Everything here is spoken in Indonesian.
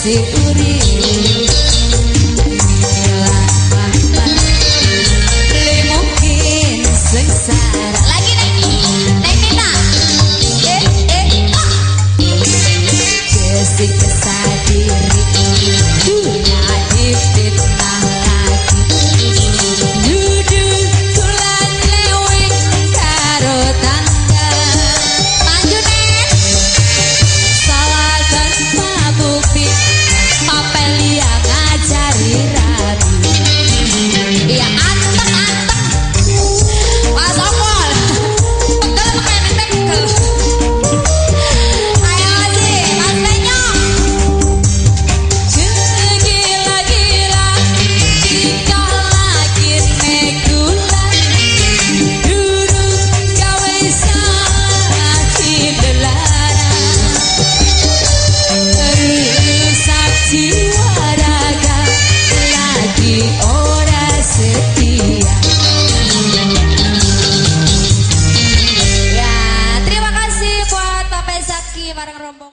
si urip le mungkin sengsara lagi nih Nina kesik sadiri dunia difitnah lagi duduk tulan leweng karo tangga maju nen salah tanpa bukti papelia ngajari rabi iya anteng Mas Opol pegel pakai pegel ayo sih Mas Penyok gila-gila jika lagi negula dulu gawe salah dilarang rusak jiwa raga lagi ora setia ya terima kasih buat Bapak Zaki bareng rombongan